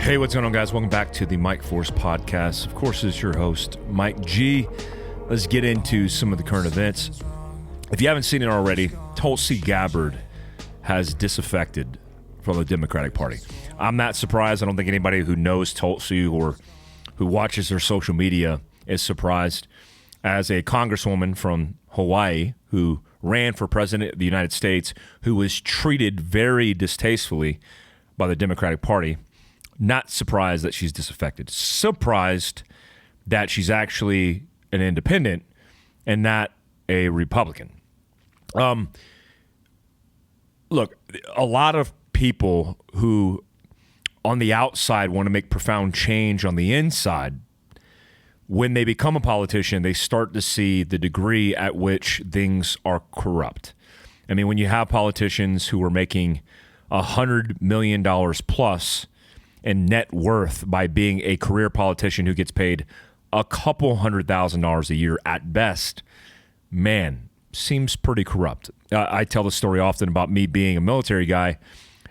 Hey, what's going on, guys? Welcome back to the Mike Force Podcast. Of course, it's your host, Mike G. Let's get into some of the current events. If you haven't seen it already, Tulsi Gabbard has disaffected from the Democratic Party. I'm not surprised. I don't think anybody who knows Tulsi or who watches her social media is surprised. As a congresswoman from Hawaii who ran for president of the United States, who was treated very distastefully by the Democratic Party, not surprised that she's disaffected. Surprised that she's actually an independent and not a Republican. Look, a lot of people who on the outside want to make profound change on the inside, when they become a politician, they start to see the degree at which things are corrupt. I mean, when you have politicians who are making $100 million plus in net worth by being a career politician who gets paid a couple $100,000 a year at best, man, seems pretty corrupt. I tell the story often about me being a military guy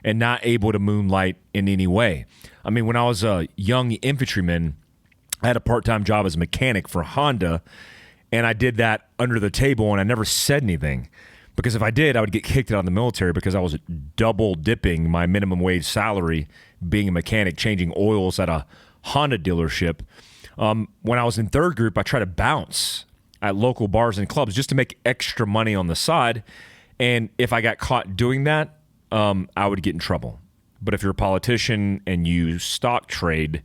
and not able to moonlight in any way. I mean, when I was a young infantryman, I had a part-time job as a mechanic for Honda, and I did that under the table, and I never said anything. Because if I did, I would get kicked out of the military because I was double dipping my minimum wage salary being a mechanic, changing oils at a Honda dealership. When I was in third group, I tried to bounce at local bars and clubs just to make extra money on the side. And if I got caught doing that, I would get in trouble. But if you're a politician and you stock trade,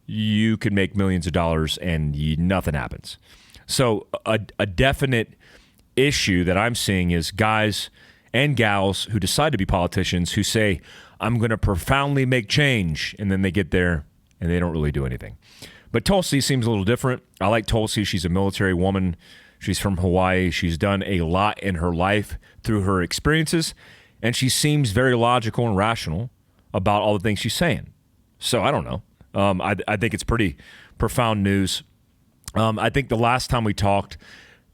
you can make millions of dollars and nothing happens. So a definite issue that I'm seeing is guys and gals who decide to be politicians who say, I'm going to profoundly make change, and then they get there and they don't really do anything. But Tulsi seems a little different. I like Tulsi. She's a military woman. She's from Hawaii. She's done a lot in her life through her experiences, and she seems very logical and rational about all the things she's saying. So I don't know. I think it's pretty profound news. I think the last time we talked,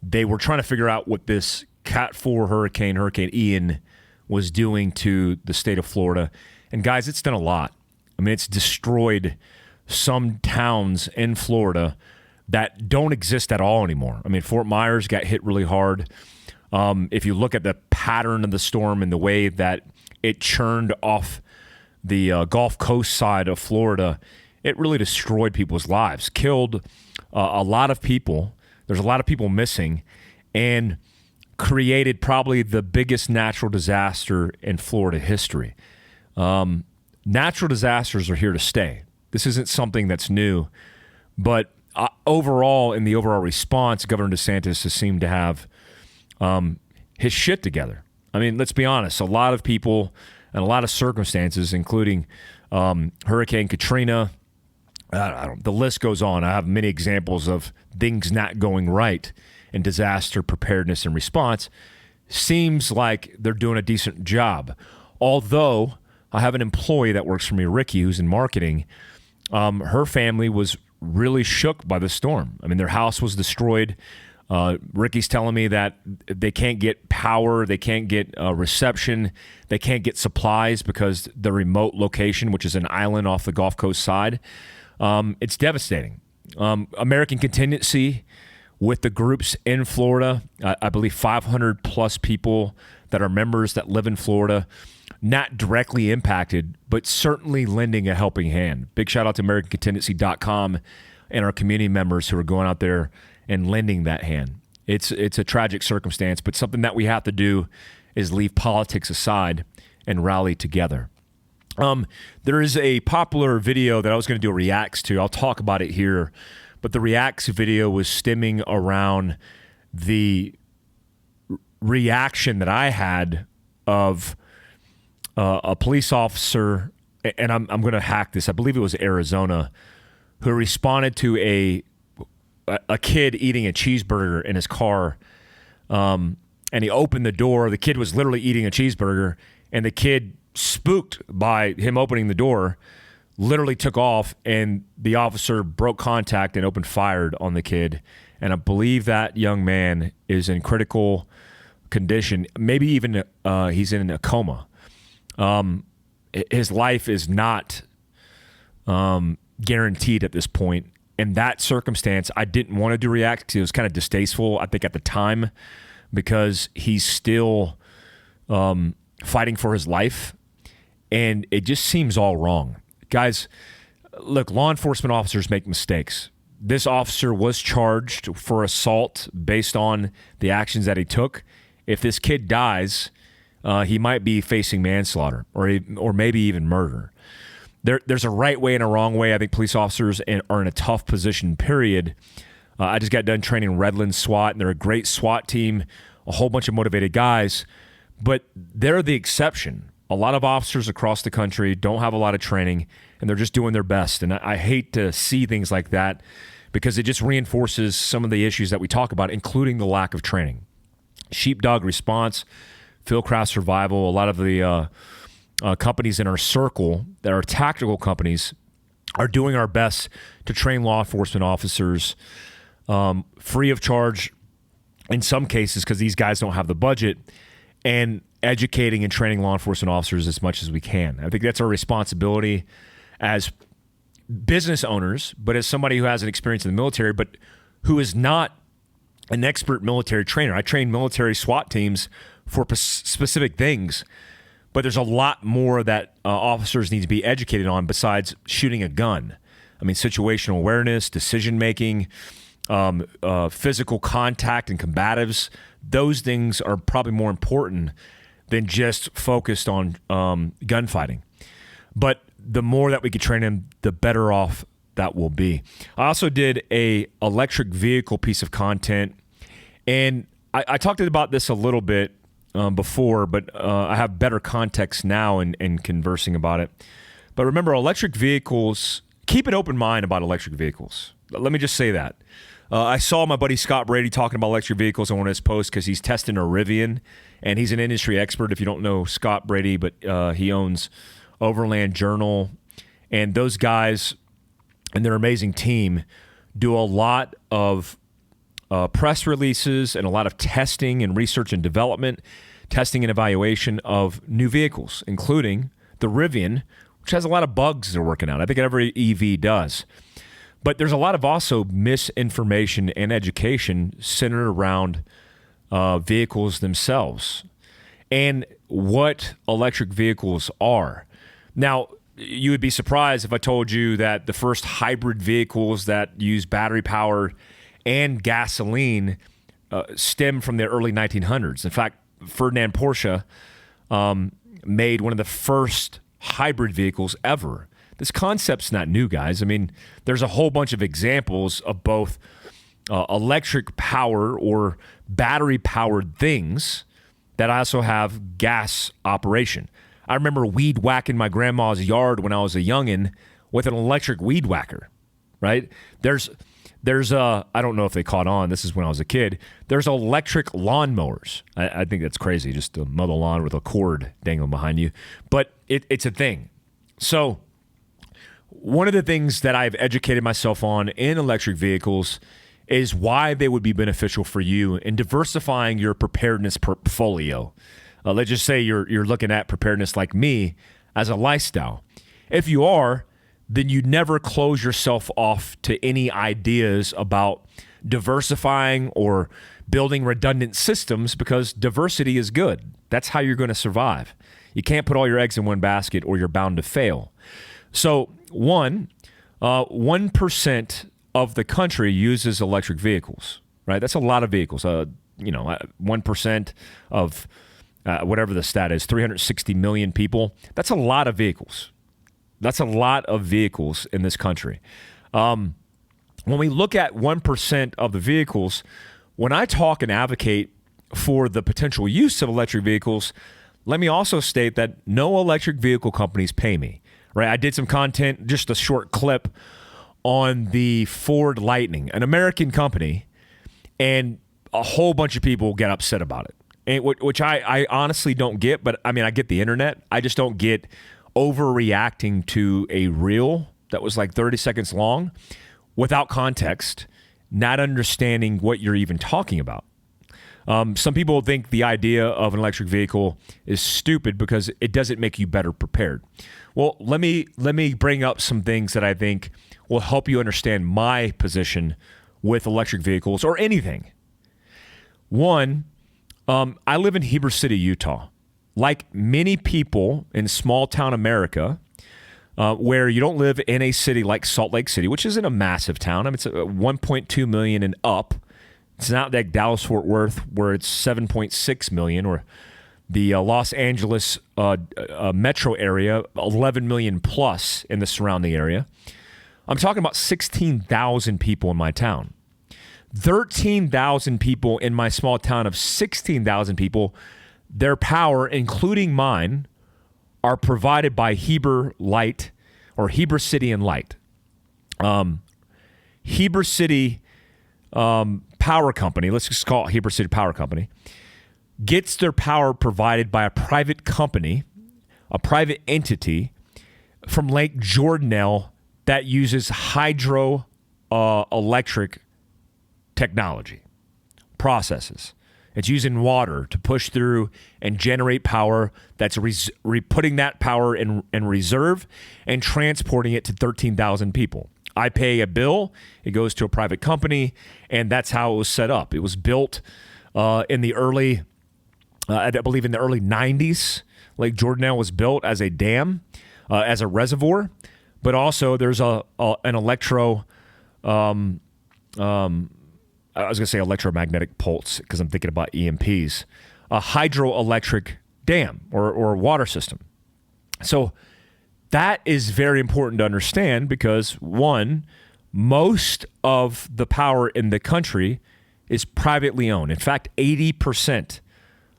they were trying to figure out what this Cat 4 hurricane, Hurricane Ian, was doing to the state of Florida. And guys, it's done a lot. I mean, it's destroyed some towns in Florida that don't exist at all anymore. I mean, Fort Myers got hit really hard. If you look at the pattern of the storm and the way that it churned off the Gulf Coast side of Florida, it really destroyed people's lives, killed a lot of people. There's a lot of people missing, and created probably the biggest natural disaster in Florida history. Natural disasters are here to stay. This isn't something that's new, but overall, in the overall response, Governor DeSantis has seemed to have his shit together. I mean, let's be honest. A lot of people and a lot of circumstances, including Hurricane Katrina, the list goes on. I have many examples of things not going right in disaster preparedness and response. Seems like they're doing a decent job. Although I have an employee that works for me, Ricky, who's in marketing. Her family was really shook by the storm. I mean, their house was destroyed. Ricky's telling me that they can't get power, they can't get reception, they can't get supplies because the remote location, which is an island off the Gulf Coast side, it's devastating. American contingency with the groups in Florida, I believe 500 plus people that are members that live in Florida, not directly impacted, but certainly lending a helping hand. Big shout out to AmericanContingency.com and our community members who are going out there and lending that hand. It's a tragic circumstance, but something that we have to do is leave politics aside and rally together. There is a popular video that I was going to do a reacts to. I'll talk about it here, but the reacts video was stemming around the reaction that I had of a police officer, and I'm going to hack this. I believe it was Arizona, who responded to a kid eating a cheeseburger in his car, and he opened the door. The kid was literally eating a cheeseburger, and the kid, spooked by him opening the door, literally took off, and the officer broke contact and opened fire on the kid. And I believe that young man is in critical condition, maybe even he's in a coma. His life is not guaranteed at this point. In that circumstance, I didn't want to react because it was kind of distasteful, I think, at the time, because he's still fighting for his life, and it just seems all wrong. Guys, look, law enforcement officers make mistakes. This officer was charged for assault based on the actions that he took. If this kid dies, he might be facing manslaughter or maybe even murder. There's a right way and a wrong way. I think police officers are in a tough position, period. I just got done training Redlands SWAT, and they're a great SWAT team, a whole bunch of motivated guys, but they're the exception. A lot of officers across the country don't have a lot of training, and they're just doing their best. And I hate to see things like that because it just reinforces some of the issues that we talk about, including the lack of training. Sheepdog Response, Fieldcraft Survival, a lot of the companies in our circle that are tactical companies are doing our best to train law enforcement officers free of charge in some cases because these guys don't have the budget, and educating and training law enforcement officers as much as we can. I think that's our responsibility as business owners, but as somebody who has an experience in the military, but who is not an expert military trainer. I train military SWAT teams for specific things, but there's a lot more that officers need to be educated on besides shooting a gun. I mean, situational awareness, decision-making, physical contact and combatives, those things are probably more important than just focused on gunfighting. But the more that we could train them, the better off that will be. I also did a electric vehicle piece of content, and I talked about this a little bit before, but I have better context now in conversing about it. But remember, electric vehicles, keep an open mind about electric vehicles. Let me just say that. I saw my buddy Scott Brady talking about electric vehicles on one of his posts because he's testing a Rivian, and he's an industry expert. If you don't know Scott Brady, but he owns Overland Journal, and those guys and their amazing team do a lot of press releases and a lot of testing and research and development, testing and evaluation of new vehicles, including the Rivian, which has a lot of bugs they're working out. I think every EV does. But there's a lot of also misinformation and education centered around vehicles themselves and what electric vehicles are. Now, you would be surprised if I told you that the first hybrid vehicles that use battery power and gasoline stem from the early 1900s. In fact, Ferdinand Porsche made one of the first hybrid vehicles ever. This concept's not new, guys. I mean, there's a whole bunch of examples of both electric power or battery-powered things that also have gas operation. I remember weed whacking my grandma's yard when I was a youngin' with an electric weed whacker, right? There's I don't know if they caught on. This is when I was a kid. There's electric lawnmowers. I think that's crazy, just to mow the lawn with a cord dangling behind you. But it's a thing. So one of the things that I've educated myself on in electric vehicles is why they would be beneficial for you in diversifying your preparedness portfolio. Let's just say you're looking at preparedness like me as a lifestyle. If you are, then you never close yourself off to any ideas about diversifying or building redundant systems, because diversity is good. That's how you're going to survive. You can't put all your eggs in one basket or you're bound to fail. So 1% of the country uses electric vehicles, right? That's a lot of vehicles. 1% of whatever the stat is, 360 million people. That's a lot of vehicles. That's a lot of vehicles in this country. When we look at 1% of the vehicles, when I talk and advocate for the potential use of electric vehicles, let me also state that no electric vehicle companies pay me. Right, I did some content, just a short clip on the Ford Lightning, an American company, and a whole bunch of people get upset about it, and which I honestly don't get. But I mean, I get the internet. I just don't get overreacting to a reel that was like 30 seconds long without context, not understanding what you're even talking about. Some people think the idea of an electric vehicle is stupid because it doesn't make you better prepared. Well, let me bring up some things that I think will help you understand my position with electric vehicles or anything. One, I live in Heber City, Utah. Like many people in small town America, where you don't live in a city like Salt Lake City, which isn't a massive town. I mean, it's 1.2 million and up. It's not like Dallas-Fort Worth, where it's 7.6 million, or the Los Angeles metro area, 11 million plus in the surrounding area. I'm talking about 16,000 people in my town. 13,000 people in my small town of 16,000 people, their power, including mine, are provided by Heber Light or Heber City and Light. Heber City Power Company, let's just call it Heber City Power Company, gets their power provided by a private company, a private entity from Lake Jordanelle that uses hydro electric technology, processes. It's using water to push through and generate power that's putting that power in reserve and transporting it to 13,000 people. I pay a bill, it goes to a private company, and that's how it was set up. It was built in the early, I believe in the early 90s. Lake Jordanelle was built as a dam, as a reservoir, but also there's an electro, I was going to say electromagnetic pulse because I'm thinking about EMPs, a hydroelectric dam or water system. So that is very important to understand because, one, most of the power in the country is privately owned. In fact, 80%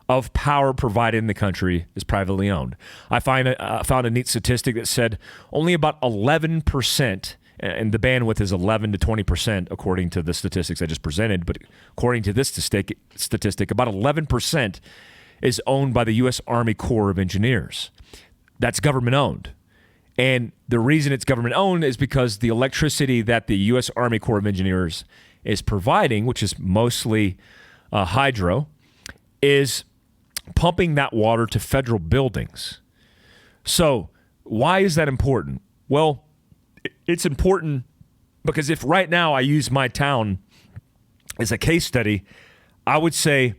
of power provided in the country is privately owned. I found a neat statistic that said only about 11%, and the bandwidth is 11 to 20% according to the statistics I just presented, but according to this statistic, about 11% is owned by the U.S. Army Corps of Engineers. That's government owned. And the reason it's government owned is because the electricity that the U.S. Army Corps of Engineers is providing, which is mostly hydro, is pumping that water to federal buildings. So why is that important? Well, it's important because if right now I use my town as a case study, I would say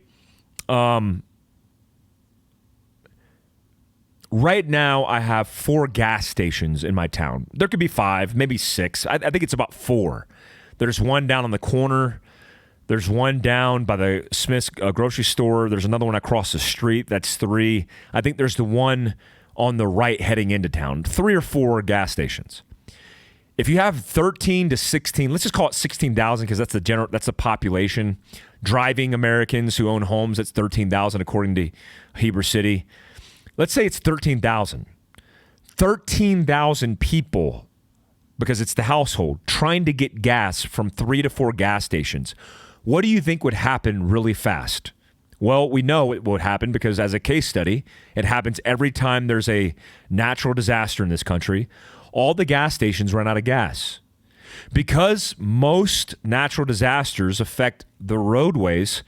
right now I have 4 gas stations in my town. There could be 5, maybe 6. I think it's about 4. There's one down on the corner. There's one down by the Smith's grocery store. There's another one across the street. That's 3. I think there's the one on the right heading into town. 3 or 4 gas stations. If you have 13 to 16, let's just call it 16,000 because that's the population. Driving Americans who own homes, that's 13,000 according to Heber City. Let's say it's 13,000. 13,000 people, because it's the household, trying to get gas from 3 to 4 gas stations. What do you think would happen really fast? Well, we know it would happen because as a case study, it happens every time there's a natural disaster in this country. All the gas stations run out of gas. Because most natural disasters affect the roadways,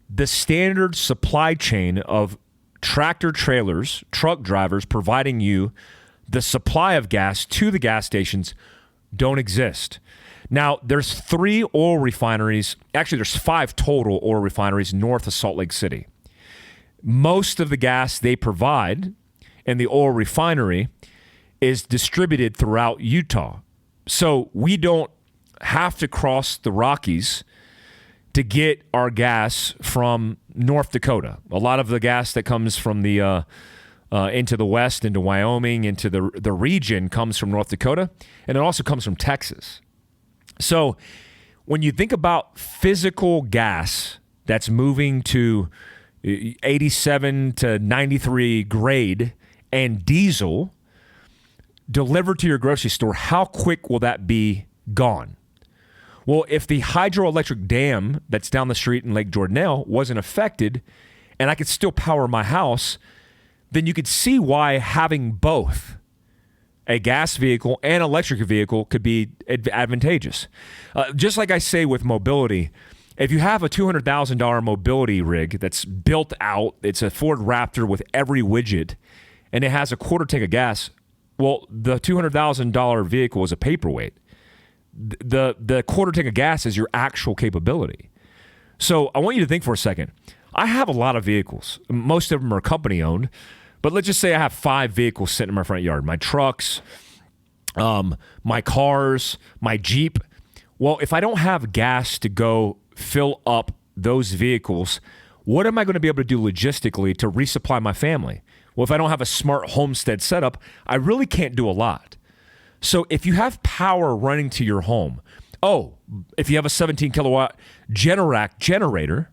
the standard supply chain of tractor trailers, truck drivers providing you the supply of gas to the gas stations don't exist. Now, there's 3 oil refineries. Actually, there's 5 total oil refineries north of Salt Lake City. Most of the gas they provide in the oil refinery is distributed throughout Utah. So we don't have to cross the Rockies to get our gas from North Dakota. A lot of the gas that comes from the into the west, into Wyoming, into the region comes from North Dakota, and it also comes from Texas. So when you think about physical gas that's moving to 87 to 93 grade and diesel delivered to your grocery store, how quick will that be gone? Well, if the hydroelectric dam that's down the street in Lake Jordanelle wasn't affected and I could still power my house, then you could see why having both a gas vehicle and electric vehicle could be advantageous. Just like I say with mobility, if you have a $200,000 mobility rig that's built out, it's a Ford Raptor with every widget, and it has a quarter tank of gas, well, the $200,000 vehicle is a paperweight. The quarter tank of gas is your actual capability. So I want you to think for a second. I have a lot of vehicles. Most of them are company owned, but let's just say I have 5 vehicles sitting in my front yard. My trucks, my cars, my Jeep. Well, if I don't have gas to go fill up those vehicles, what am I going to be able to do logistically to resupply my family? Well, if I don't have a smart homestead setup, I really can't do a lot. So if you have power running to your home, if you have a 17 kilowatt Generac generator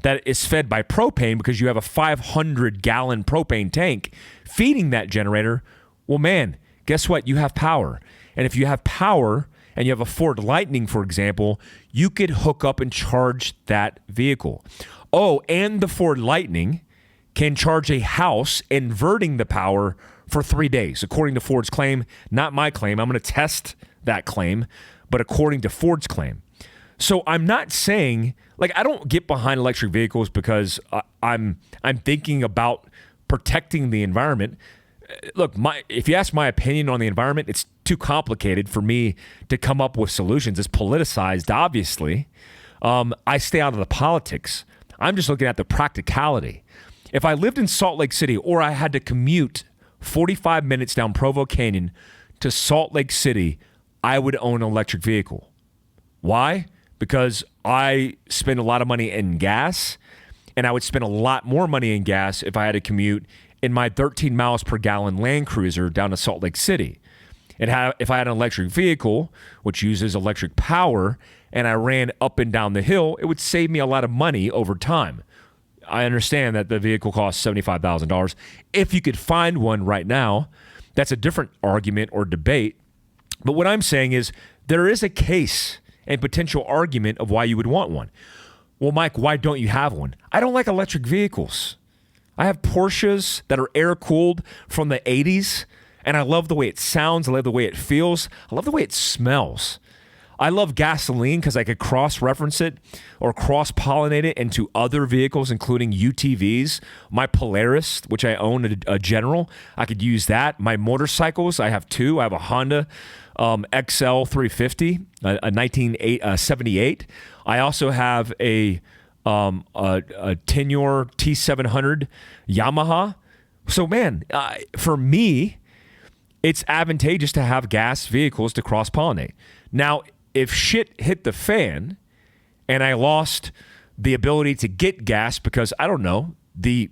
that is fed by propane because you have a 500 gallon propane tank feeding that generator, well, man, guess what? You have power. And if you have power and you have a Ford Lightning, for example, you could hook up and charge that vehicle. Oh, and the Ford Lightning can charge a house, inverting the power for 3 days, according to Ford's claim, not my claim. I'm going to test that claim, but according to Ford's claim. So I'm not saying, I don't get behind electric vehicles because I'm thinking about protecting the environment. Look, if you ask my opinion on the environment, it's too complicated for me to come up with solutions. It's politicized, obviously. I stay out of the politics. I'm just looking at the practicality. If I lived in Salt Lake City or I had to commute 45 minutes down Provo Canyon to Salt Lake City, I would own an electric vehicle. Why? Because I spend a lot of money in gas, and I would spend a lot more money in gas if I had to commute in my 13 miles per gallon Land Cruiser down to Salt Lake City. If I had an electric vehicle, which uses electric power, and I ran up and down the hill, it would save me a lot of money over time. I understand that the vehicle costs $75,000. If you could find one right now, that's a different argument or debate. But what I'm saying is there is a case and potential argument of why you would want one. Well, Mike, why don't you have one? I don't like electric vehicles. I have Porsches that are air-cooled from the 80s, and I love the way it sounds. I love the way it feels. I love the way it smells. I love gasoline because I could cross-reference it or cross-pollinate it into other vehicles, including UTVs. My Polaris, which I own a General, I could use that. My motorcycles, I have 2. I have a Honda XL 350, a 1978. I also have a Tenure T700 Yamaha. So, man, for me, it's advantageous to have gas vehicles to cross-pollinate. Now, if shit hit the fan and I lost the ability to get gas because, the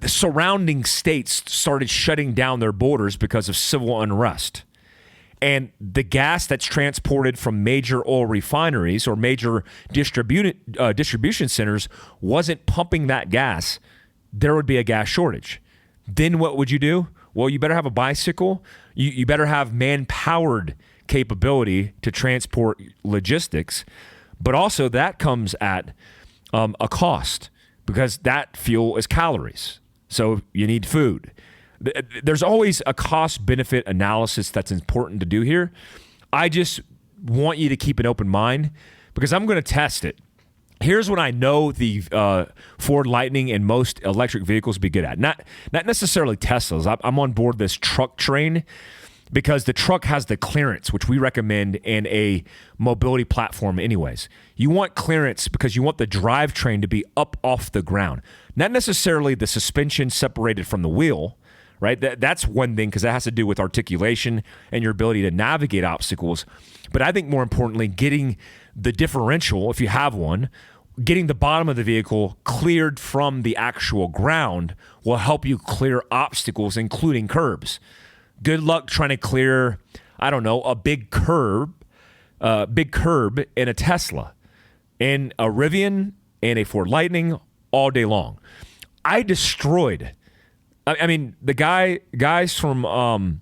surrounding states started shutting down their borders because of civil unrest, and the gas that's transported from major oil refineries or major distribution centers wasn't pumping that gas, there would be a gas shortage. Then what would you do? Well, you better have a bicycle. You better have man-powered capability to transport logistics, but also that comes at a cost because that fuel is calories. So you need food. There's always a cost-benefit analysis that's important to do here. I just want you to keep an open mind because I'm going to test it. Here's what I know the Ford Lightning and most electric vehicles be good at. Not necessarily Teslas. I'm on board this truck train because the truck has the clearance, which we recommend in a mobility platform anyways. You want clearance because you want the drivetrain to be up off the ground. Not necessarily the suspension separated from the wheel, right? That's one thing because that has to do with articulation and your ability to navigate obstacles. But I think more importantly, getting the differential, if you have one, getting the bottom of the vehicle cleared from the actual ground will help you clear obstacles, including curbs. Good luck trying to clear, a big curb in a Tesla, in a Rivian, and a Ford Lightning all day long. I destroyed. The guys from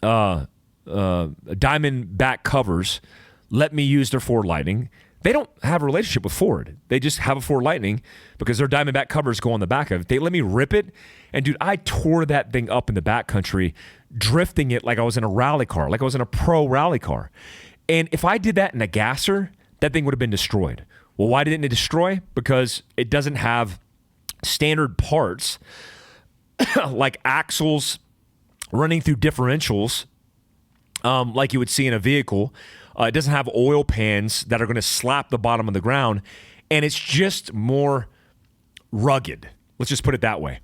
Diamondback Covers let me use their Ford Lightning. They don't have a relationship with Ford. They just have a Ford Lightning because their Diamondback covers go on the back of it. They let me rip it. And, dude, I tore that thing up in the backcountry, drifting it like I was in a rally car, like I was in a pro rally car. And if I did that in a gasser, that thing would have been destroyed. Well, why didn't it destroy? Because it doesn't have standard parts like axles running through differentials like you would see in a vehicle. It doesn't have oil pans that are going to slap the bottom of the ground, and it's just more rugged. Let's just put it that way.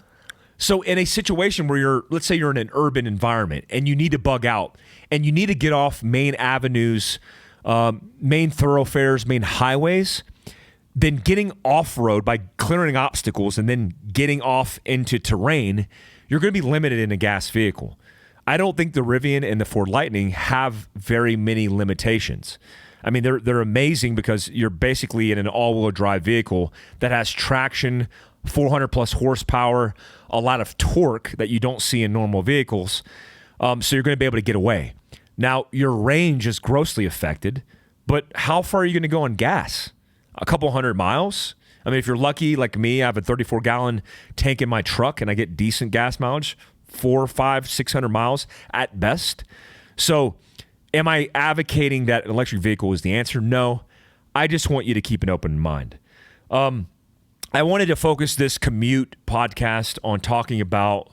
So in a situation where let's say you're in an urban environment and you need to bug out and you need to get off main avenues, main thoroughfares, main highways, then getting off-road by clearing obstacles and then getting off into terrain, you're going to be limited in a gas vehicle. I don't think the Rivian and the Ford Lightning have very many limitations. I mean, they're amazing because you're basically in an all-wheel drive vehicle that has traction, 400 plus horsepower, a lot of torque that you don't see in normal vehicles. So you're going to be able to get away. Now, your range is grossly affected, but how far are you going to go on gas? A couple hundred miles? I mean, if you're lucky like me, I have a 34-gallon tank in my truck and I get decent gas mileage, 400, 500, 600 miles at best. So am I advocating that an electric vehicle is the answer? No. I just want you to keep an open mind. I wanted to focus this commute podcast on talking about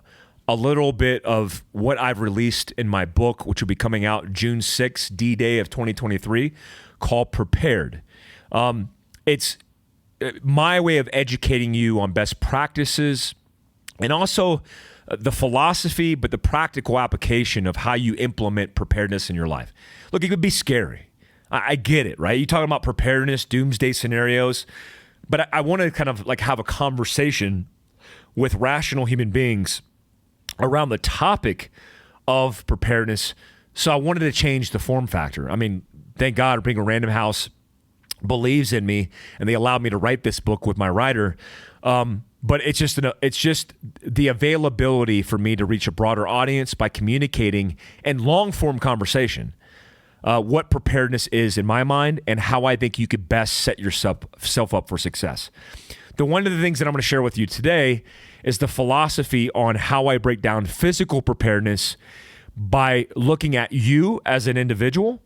a little bit of what I've released in my book, which will be coming out June 6th, D-Day of 2023, called Prepared. It's my way of educating you on best practices and also the philosophy, but the practical application of how you implement preparedness in your life. Look, it could be scary. I get it, right? You're talking about preparedness, doomsday scenarios, but I want to kind of like have a conversation with rational human beings around the topic of preparedness. So I wanted to change the form factor. I mean, thank God Being a Random House believes in me and they allowed me to write this book with my writer. But it's just the availability for me to reach a broader audience by communicating in long form conversation what preparedness is in my mind and how I think you could best set yourself up for success. One of the things that I'm going to share with you today is the philosophy on how I break down physical preparedness by looking at you as an individual,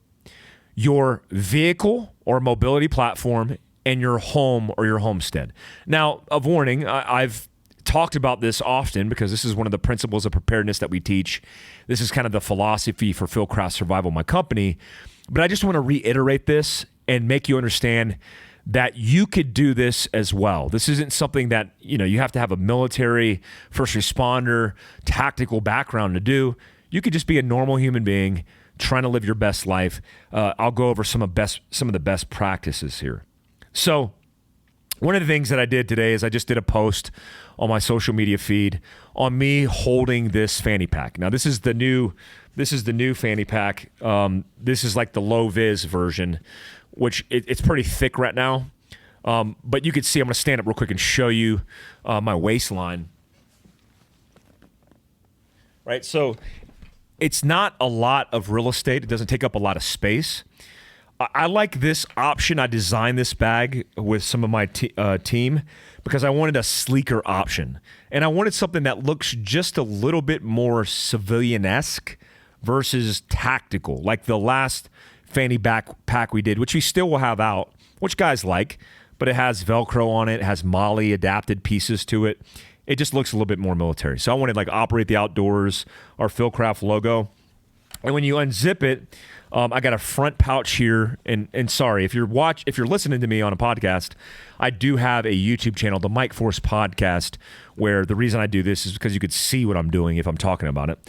your vehicle or mobility platform, and your home or your homestead. Now, a warning, I've talked about this often because this is one of the principles of preparedness that we teach. This is kind of the philosophy for Fieldcraft Survival, my company. But I just want to reiterate this and make you understand that you could do this as well. This isn't something that, you have to have a military, first responder, tactical background to do. You could just be a normal human being trying to live your best life. I'll go over some of the best practices here. So one of the things that I did today is I just did a post on my social media feed on me holding this fanny pack. Now, this is the new fanny pack. This is like the low vis version, which it's pretty thick right now. But you can see, I'm going to stand up real quick and show you my waistline. Right, so it's not a lot of real estate. It doesn't take up a lot of space. I like this option. I designed this bag with some of my team because I wanted a sleeker option. And I wanted something that looks just a little bit more civilian-esque versus tactical, like the last fanny pack we did, which we still will have out, which guys like, but it has Velcro on it, has MOLLE adapted pieces to it. It just looks a little bit more military. So I wanted like Operate the Outdoors, our Fieldcraft logo. And when you unzip it, I got a front pouch here, and sorry if you're listening to me on a podcast, I do have a YouTube channel, the Mike Force Podcast, where the reason I do this is because you could see what I'm doing if I'm talking about it.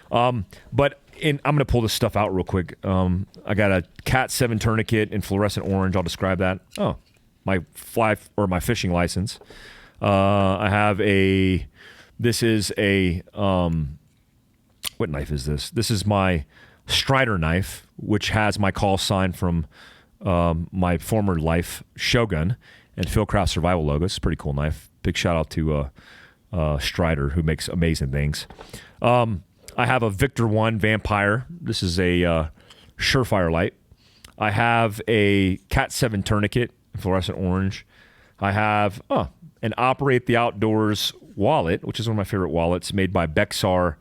But I'm going to pull this stuff out real quick. I got a Cat 7 tourniquet in fluorescent orange. I'll describe that. Oh, my fishing license. I have this is a what knife is this? This is my Strider knife, which has my call sign from my former life, Shogun, and Fieldcraft Survival logo. It's a pretty cool knife. Big shout out to Strider, who makes amazing things. I have a Victor 1 Vampire. This is a Surefire light. I have a Cat 7 tourniquet, fluorescent orange. I have an Operate the Outdoors wallet, which is one of my favorite wallets, made by Bexar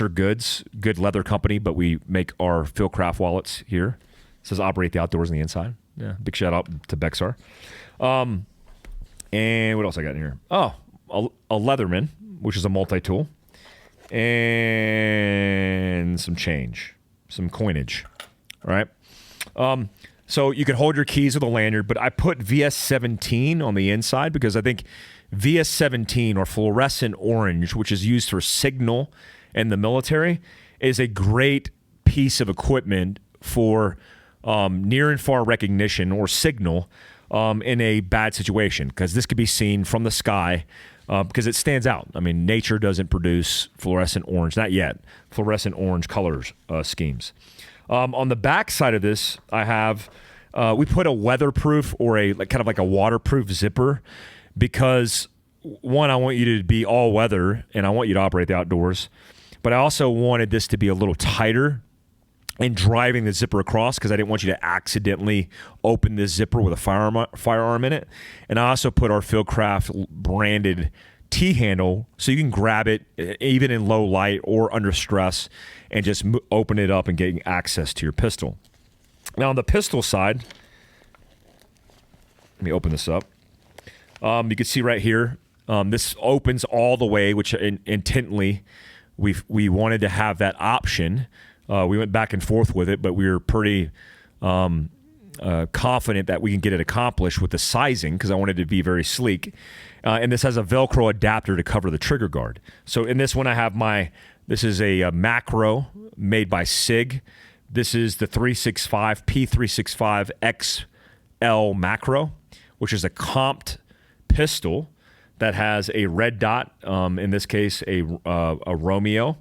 Goods, good leather company, but we make our Fieldcraft wallets here. It says Operate the Outdoors on the inside. Yeah, big shout out to Bexar. And what else I got in here? Oh, a Leatherman, which is a multi-tool, and some change, some coinage. All right. So you can hold your keys with a lanyard, but I put VS17 on the inside because I think VS17 or fluorescent orange, which is used for signal in the military, is a great piece of equipment for near and far recognition or signal in a bad situation, because this could be seen from the sky because it stands out. I mean, nature doesn't produce fluorescent orange, not yet, fluorescent orange colors schemes. On the back side of this, I have, we put a weatherproof or a kind of like a waterproof zipper because, one, I want you to be all weather and I want you to operate the outdoors, but I also wanted this to be a little tighter and driving the zipper across because I didn't want you to accidentally open this zipper with a firearm in it. And I also put our Fieldcraft branded T-handle so you can grab it even in low light or under stress and just open it up and get access to your pistol. Now on the pistol side, let me open this up. You can see right here, this opens all the way, which intently we wanted to have that option. We went back and forth with it, but we were pretty confident that we can get it accomplished with the sizing because I wanted it to be very sleek. And this has a Velcro adapter to cover the trigger guard. So in this one, I have this is a macro made by SIG. This is the P365 XL macro, which is a comped pistol that has a red dot, in this case, a Romeo.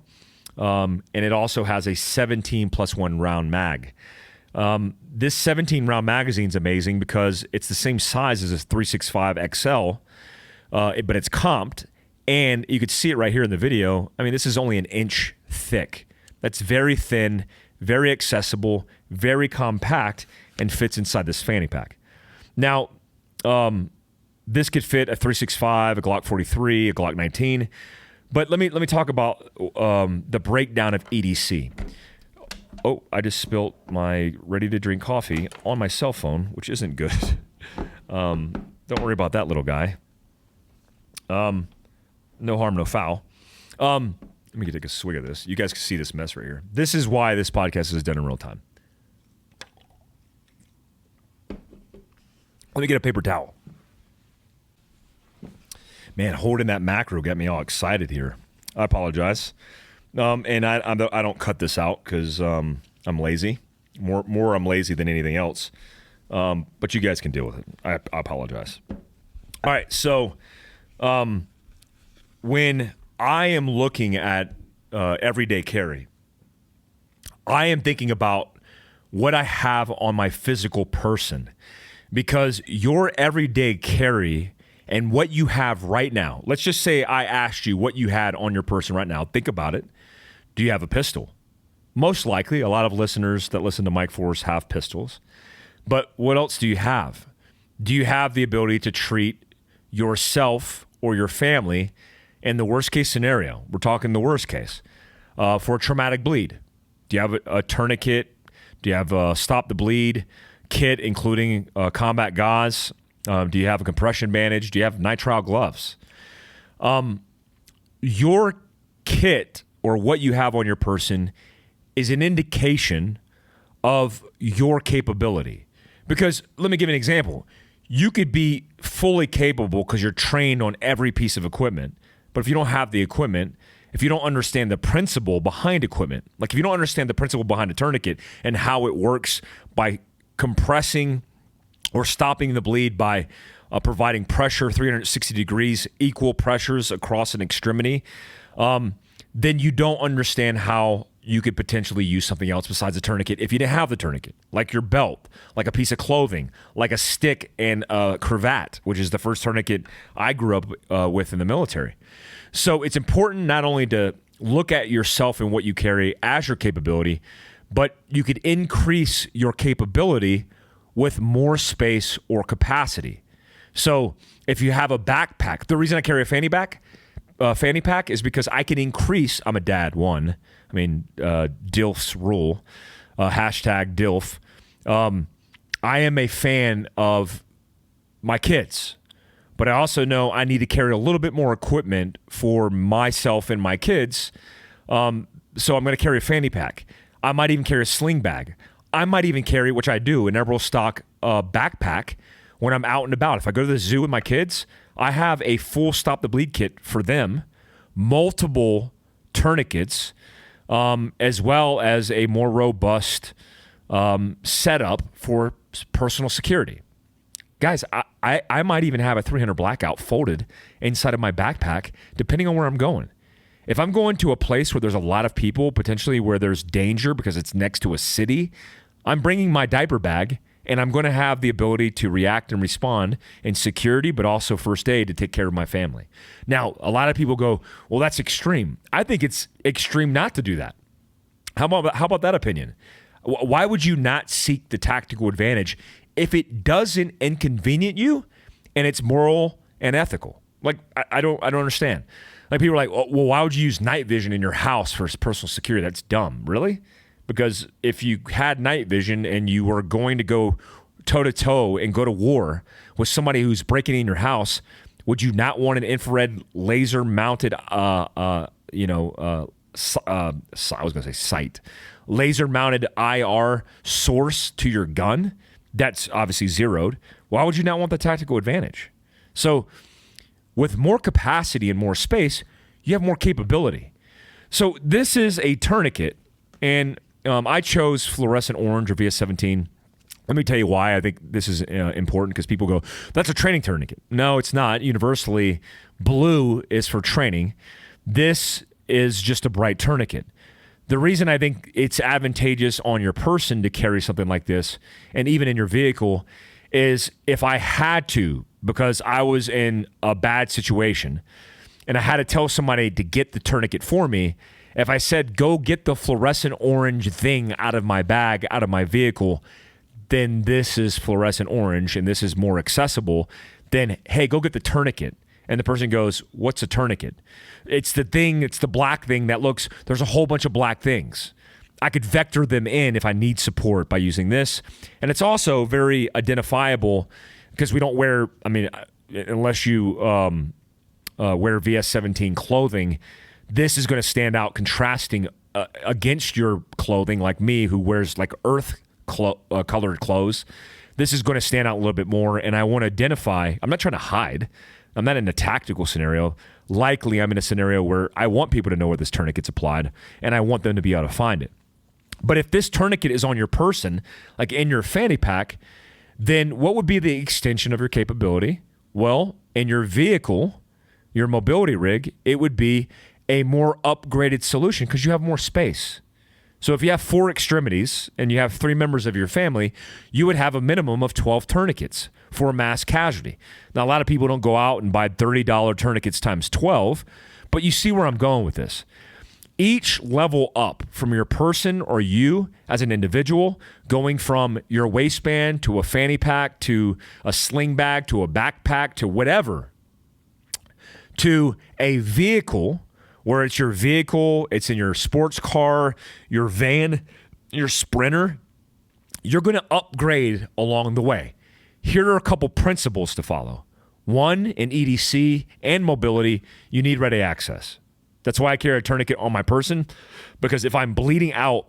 And it also has a 17+1 round mag. This 17 round magazine is amazing because it's the same size as a 365 XL, but it's comped, and you could see it right here in the video. I mean, this is only an inch thick. That's very thin, very accessible, very compact, and fits inside this fanny pack. Now, this could fit a 365, a Glock 43, a Glock 19. But let me talk about the breakdown of EDC. Oh, I just spilt my ready-to-drink coffee on my cell phone, which isn't good. Don't worry about that, little guy. No harm, no foul. Let me take a swig of this. You guys can see this mess right here. This is why this podcast is done in real time. Let me get a paper towel. Man, holding that macro got me all excited here. I apologize. And I don't cut this out because I'm lazy. More I'm lazy than anything else. But you guys can deal with it. I apologize. All right, so when I am looking at everyday carry, I am thinking about what I have on my physical person, because your everyday carry and what you have right now, let's just say I asked you what you had on your person right now. Think about it. Do you have a pistol? Most likely, a lot of listeners that listen to Mike Force have pistols. But what else do you have? Do you have the ability to treat yourself or your family in the worst case scenario? We're talking the worst case. For a traumatic bleed. Do you have a tourniquet? Do you have a stop the bleed kit, including combat gauze? Do you have a compression bandage? Do you have nitrile gloves? Your kit or what you have on your person is an indication of your capability. Because let me give you an example. You could be fully capable because you're trained on every piece of equipment, but if you don't have the equipment, if you don't understand the principle behind equipment, like if you don't understand the principle behind a tourniquet and how it works by compressing or stopping the bleed by providing pressure 360 degrees, equal pressures across an extremity, then you don't understand how you could potentially use something else besides a tourniquet if you didn't have the tourniquet, like your belt, like a piece of clothing, like a stick and a cravat, which is the first tourniquet I grew up with in the military. So it's important not only to look at yourself and what you carry as your capability, but you could increase your capability with more space or capacity. So if you have a backpack, the reason I carry a fanny pack is because I can increase, I'm a dad, DILF's rule, hashtag DILF. I am a fan of my kids, but I also know I need to carry a little bit more equipment for myself and my kids. So I'm going to carry a fanny pack. I might even carry a sling bag. I might even carry, which I do, an Emerald stock backpack when I'm out and about. If I go to the zoo with my kids, I have a full Stop the Bleed kit for them, multiple tourniquets, as well as a more robust setup for personal security. Guys, I might even have a 300 blackout folded inside of my backpack, depending on where I'm going. If I'm going to a place where there's a lot of people, potentially where there's danger because it's next to a city, I'm bringing my diaper bag, and I'm going to have the ability to react and respond in security, but also first aid to take care of my family. Now, a lot of people go, well, that's extreme. I think it's extreme not to do that. How about that opinion? Why would you not seek the tactical advantage if it doesn't inconvenient you and it's moral and ethical? Like, I don't understand. Like, people are like, well, why would you use night vision in your house for personal security? That's dumb. Really? Because if you had night vision and you were going to go toe-to-toe and go to war with somebody who's breaking in your house, would you not want an infrared laser-mounted, I was going to say sight, laser-mounted IR source to your gun? That's obviously zeroed. Why would you not want the tactical advantage? So with more capacity and more space, you have more capability. So this is a tourniquet, and I chose fluorescent orange or VS17. Let me tell you why I think this is important, because people go, that's a training tourniquet. No, it's not. Universally, blue is for training. This is just a bright tourniquet. The reason I think it's advantageous on your person to carry something like this, and even in your vehicle, is if I had to, because I was in a bad situation, and I had to tell somebody to get the tourniquet for me, if I said, go get the fluorescent orange thing out of my bag, out of my vehicle, then this is fluorescent orange and this is more accessible, then, hey, go get the tourniquet. And the person goes, what's a tourniquet? It's the thing, it's the black thing that looks, there's a whole bunch of black things. I could vector them in if I need support by using this. And it's also very identifiable because we don't wear, unless you wear VS17 clothing, this is going to stand out contrasting against your clothing, like me, who wears like colored clothes. This is going to stand out a little bit more, and I want to identify. I'm not trying to hide. I'm not in a tactical scenario. Likely, I'm in a scenario where I want people to know where this tourniquet's applied, and I want them to be able to find it. But if this tourniquet is on your person, like in your fanny pack, then what would be the extension of your capability? Well, in your vehicle, your mobility rig, it would be a more upgraded solution because you have more space. So if you have 4 extremities and you have 3 members of your family, you would have a minimum of 12 tourniquets for a mass casualty. Now, a lot of people don't go out and buy $30 tourniquets times 12, but you see where I'm going with this. Each level up from your person or you as an individual, going from your waistband to a fanny pack to a sling bag to a backpack to whatever, to a vehicle where it's your vehicle, it's in your sports car, your van, your Sprinter, you're going to upgrade along the way. Here are a couple principles to follow. One, in EDC and mobility, you need ready access. That's why I carry a tourniquet on my person, because if I'm bleeding out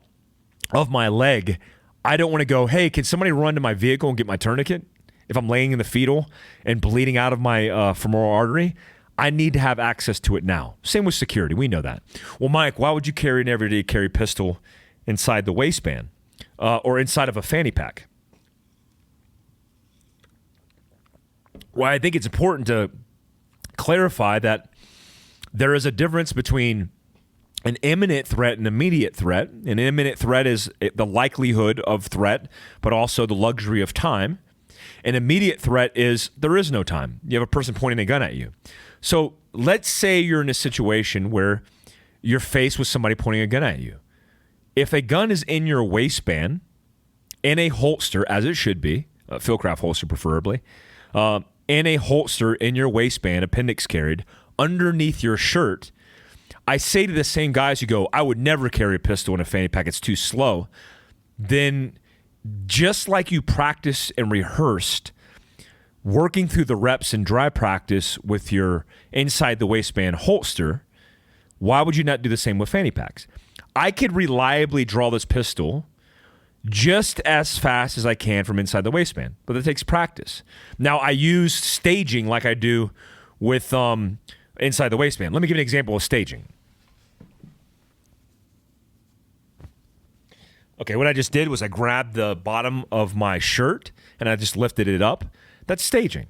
of my leg, I don't want to go, hey, can somebody run to my vehicle and get my tourniquet? If I'm laying in the fetal and bleeding out of my femoral artery, I need to have access to it now. Same with security. We know that. Well, Mike, why would you carry an everyday carry pistol inside the waistband or inside of a fanny pack? Well, I think it's important to clarify that there is a difference between an imminent threat and immediate threat. An imminent threat is the likelihood of threat, but also the luxury of time. An immediate threat is there is no time. You have a person pointing a gun at you. So let's say you're in a situation where you're faced with somebody pointing a gun at you. If a gun is in your waistband, in a holster, as it should be, a Fieldcraft holster preferably, in a holster in your waistband, appendix carried, underneath your shirt, I say to the same guys who go, I would never carry a pistol in a fanny pack, it's too slow, then just like you practiced and rehearsed working through the reps in dry practice with your inside the waistband holster, why would you not do the same with fanny packs? I could reliably draw this pistol just as fast as I can from inside the waistband, but it takes practice. Now, I use staging like I do with inside the waistband. Let me give you an example of staging. Okay, what I just did was I grabbed the bottom of my shirt and I just lifted it up. That's staging,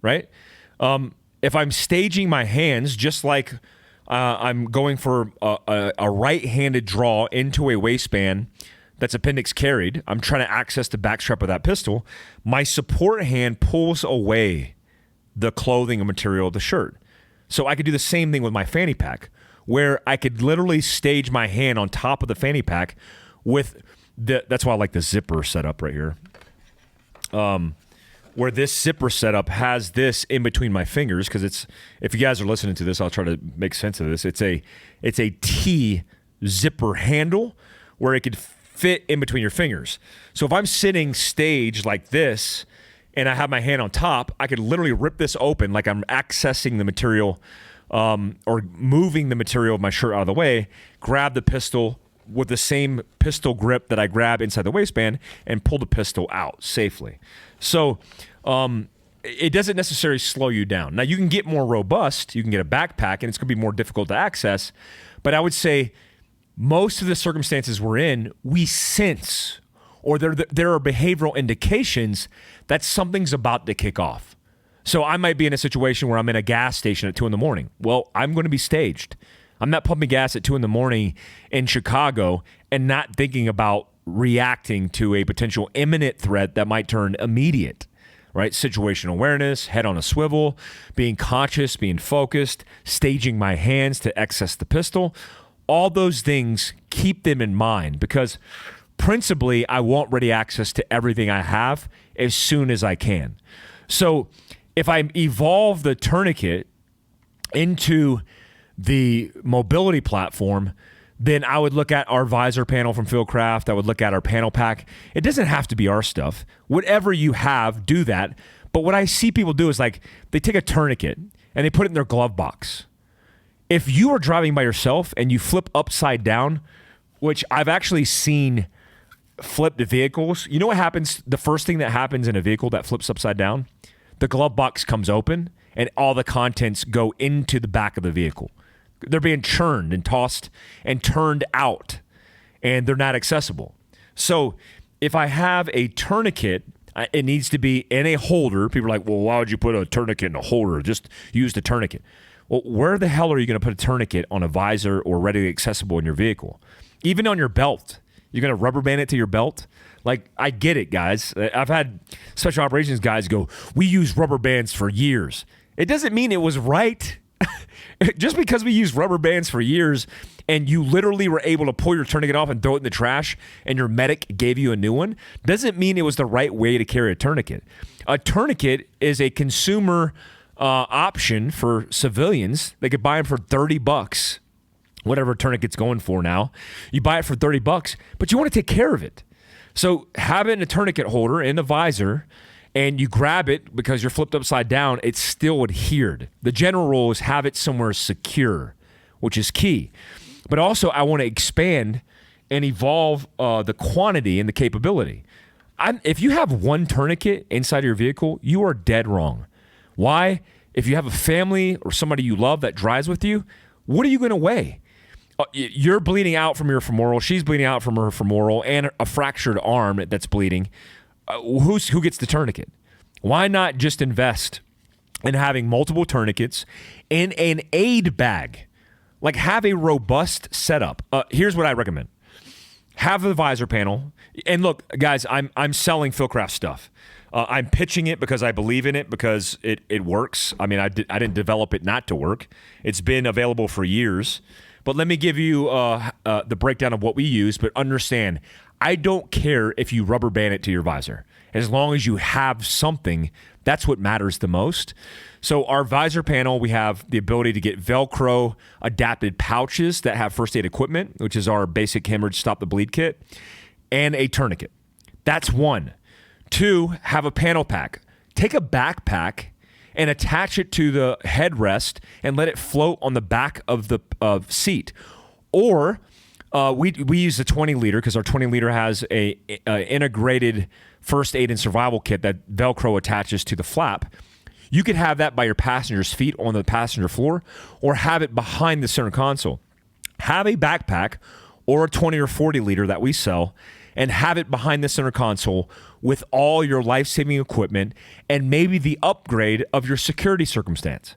right? If I'm staging my hands, just like I'm going for a right-handed draw into a waistband that's appendix carried, I'm trying to access the backstrap of that pistol, my support hand pulls away the clothing and material of the shirt. So I could do the same thing with my fanny pack, where I could literally stage my hand on top of the fanny pack with that's why I like the zipper setup right here. Where this zipper setup has this in between my fingers, because it's, if you guys are listening to this, I'll try to make sense of this. It's a T zipper handle where it could fit in between your fingers. So if I'm sitting staged like this and I have my hand on top, I could literally rip this open like I'm accessing the material or moving the material of my shirt out of the way, grab the pistol with the same pistol grip that I grab inside the waistband and pull the pistol out safely. So it doesn't necessarily slow you down. Now, you can get more robust. You can get a backpack, and it's going to be more difficult to access. But I would say most of the circumstances we're in, we sense, or there are behavioral indications that something's about to kick off. So I might be in a situation where I'm in a gas station at 2 a.m. Well, I'm going to be staged. I'm not pumping gas at 2 a.m. in Chicago and not thinking about reacting to a potential imminent threat that might turn immediate, right? Situational awareness, head on a swivel, being conscious, being focused, staging my hands to access the pistol. All those things, keep them in mind, because principally I want ready access to everything I have as soon as I can. So if I evolve the tourniquet into the mobility platform, then I would look at our visor panel from Fieldcraft. I would look at our panel pack. It doesn't have to be our stuff. Whatever you have, do that. But what I see people do is like they take a tourniquet and they put it in their glove box. If you are driving by yourself and you flip upside down, which I've actually seen flipped vehicles, you know what happens? The first thing that happens in a vehicle that flips upside down, the glove box comes open and all the contents go into the back of the vehicle. They're being churned and tossed and turned out, and they're not accessible. So if I have a tourniquet, it needs to be in a holder. People are like, well, why would you put a tourniquet in a holder? Just use the tourniquet. Well, where the hell are you going to put a tourniquet on a visor or readily accessible in your vehicle? Even on your belt. You're going to rubber band it to your belt? Like, I get it, guys. I've had special operations guys go, we use rubber bands for years. It doesn't mean it was right. Just because we used rubber bands for years and you literally were able to pull your tourniquet off and throw it in the trash and your medic gave you a new one, doesn't mean it was the right way to carry a tourniquet. A tourniquet is a consumer option for civilians. They could buy them for $30, whatever tourniquet's going for now. You buy it for $30, but you want to take care of it. So have it in a tourniquet holder in the visor, and you grab it because you're flipped upside down, it's still adhered. The general rule is have it somewhere secure, which is key. But also, I want to expand and evolve the quantity and the capability. If you have one tourniquet inside your vehicle, you are dead wrong. Why? If you have a family or somebody you love that drives with you, what are you going to weigh? You're bleeding out from your femoral. She's bleeding out from her femoral and a fractured arm that's bleeding. Who gets the tourniquet? Why not just invest in having multiple tourniquets in an aid bag? Like, have a robust setup. Here's what I recommend. Have the visor panel. And look, guys, I'm selling Fieldcraft stuff. I'm pitching it because I believe in it, because it works. I mean, I didn't develop it not to work. It's been available for years. But let me give you the breakdown of what we use. But understand, I don't care if you rubber band it to your visor. As long as you have something, that's what matters the most. So our visor panel, we have the ability to get Velcro adapted pouches that have first aid equipment, which is our basic hemorrhage stop the bleed kit, and a tourniquet. That's one. Two, have a panel pack. Take a backpack and attach it to the headrest and let it float on the back of the seat. Or we use the 20-liter because our 20-liter has a integrated first aid and survival kit that Velcro attaches to the flap. You could have that by your passenger's feet on the passenger floor or have it behind the center console. Have a backpack or a 20 or 40 liter that we sell and have it behind the center console with all your life-saving equipment and maybe the upgrade of your security circumstance.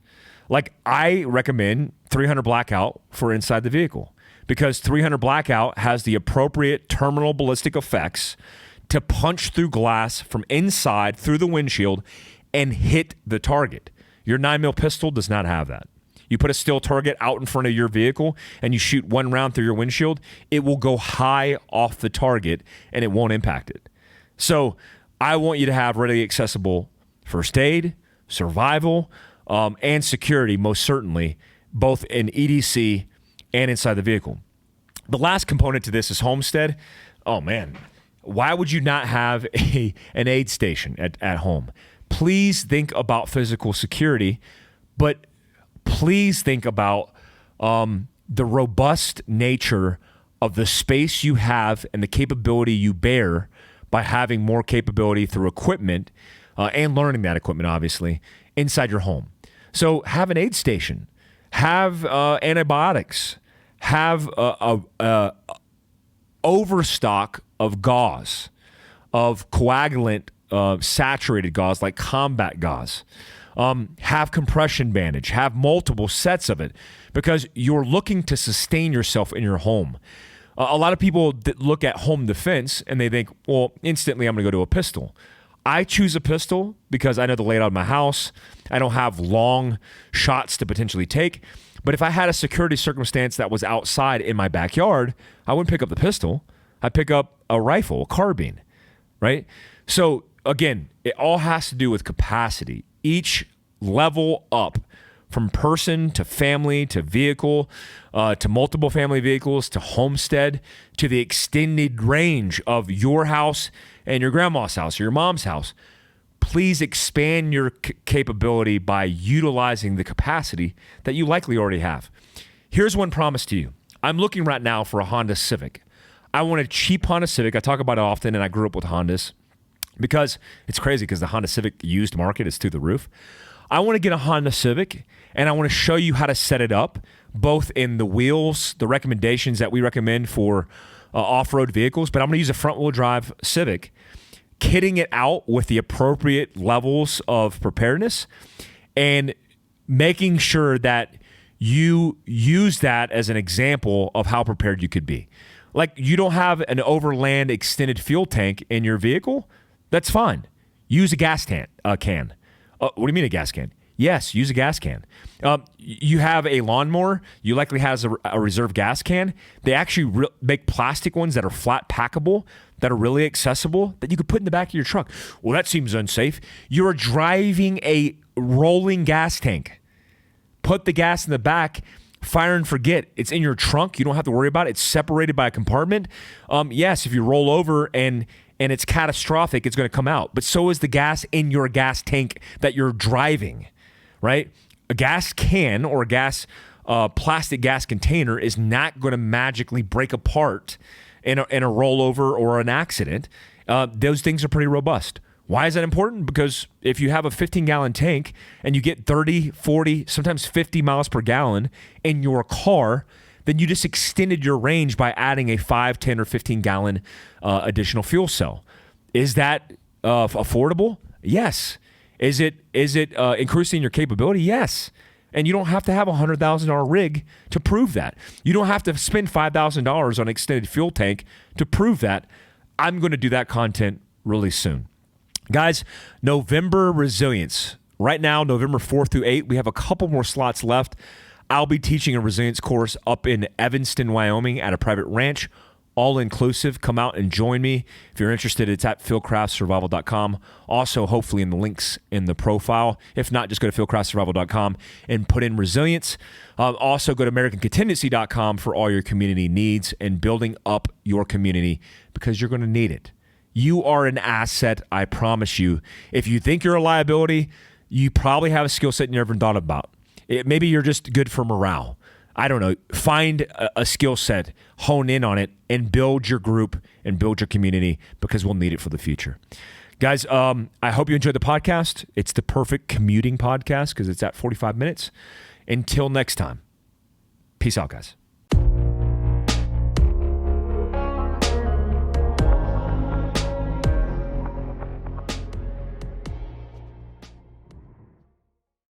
Like, I recommend 300 blackout for inside the vehicle because 300 blackout has the appropriate terminal ballistic effects to punch through glass from inside through the windshield and hit the target. Your 9mm pistol does not have that. You put a steel target out in front of your vehicle and you shoot one round through your windshield, it will go high off the target and it won't impact it. So I want you to have readily accessible first aid, survival, and security, most certainly, both in EDC and inside the vehicle. The last component to this is homestead. Oh, man. Why would you not have an aid station at home? Please think about physical security, but please think about the robust nature of the space you have and the capability you bear by having more capability through equipment and learning that equipment, obviously, inside your home. So have an aid station, have antibiotics, have a overstock of gauze, of coagulant saturated gauze like combat gauze. Have compression bandage, have multiple sets of it because you're looking to sustain yourself in your home. A lot of people that look at home defense and they think, well, instantly I'm going to go to a pistol. I choose a pistol because I know the layout of my house. I don't have long shots to potentially take. But if I had a security circumstance that was outside in my backyard, I wouldn't pick up the pistol. I'd pick up a rifle, a carbine, right? So again, it all has to do with capacity. Each level up from person to family to vehicle to multiple family vehicles to homestead to the extended range of your house and your grandma's house or your mom's house. Please expand your capability by utilizing the capacity that you likely already have. Here's one promise to you. I'm looking right now for a Honda Civic. I want a cheap Honda Civic. I talk about it often, and I grew up with Hondas because it's crazy because the Honda Civic used market is through the roof. I want to get a Honda Civic, and I want to show you how to set it up, both in the wheels, the recommendations that we recommend for off-road vehicles, but I'm going to use a front-wheel drive Civic, kitting it out with the appropriate levels of preparedness and making sure that you use that as an example of how prepared you could be. Like, you don't have an overland extended fuel tank in your vehicle? That's fine. Use a gas can. What do you mean a gas can? Yes, use a gas can. You have a lawnmower, you likely has a reserve gas can. They actually make plastic ones that are flat packable, that are really accessible, that you could put in the back of your truck. Well, that seems unsafe. You're driving a rolling gas tank. Put the gas in the back, fire and forget. It's in your trunk. You don't have to worry about it. It's separated by a compartment. Yes, if you roll over and it's catastrophic, it's going to come out. But so is the gas in your gas tank that you're driving, right? A gas can or a gas plastic gas container is not going to magically break apart in a rollover or an accident. Those things are pretty robust. Why is that important? Because if you have a 15-gallon tank and you get 30, 40, sometimes 50 miles per gallon in your car, then you just extended your range by adding a 5, 10, or 15-gallon additional fuel cell. Is that affordable? Yes. Is it increasing your capability? Yes. And you don't have to have a $100,000 rig to prove that. You don't have to spend $5,000 on an extended fuel tank to prove that. I'm going to do that content really soon. Guys, November Resilience. Right now, November 4th through 8th, we have a couple more slots left. I'll be teaching a resilience course up in Evanston, Wyoming at a private ranch, all inclusive. Come out and join me. If you're interested, it's at fieldcraftsurvival.com. Also, hopefully in the links in the profile. If not, just go to fieldcraftsurvival.com and put in resilience. Also, go to americancontingency.com for all your community needs and building up your community because you're going to need it. You are an asset, I promise you. If you think you're a liability, you probably have a skill set you never thought about. Maybe you're just good for morale. I don't know. Find a skill set, hone in on it, and build your group and build your community, because we'll need it for the future. Guys, I hope you enjoyed the podcast. It's the perfect commuting podcast because it's at 45 minutes. Until next time, peace out, guys.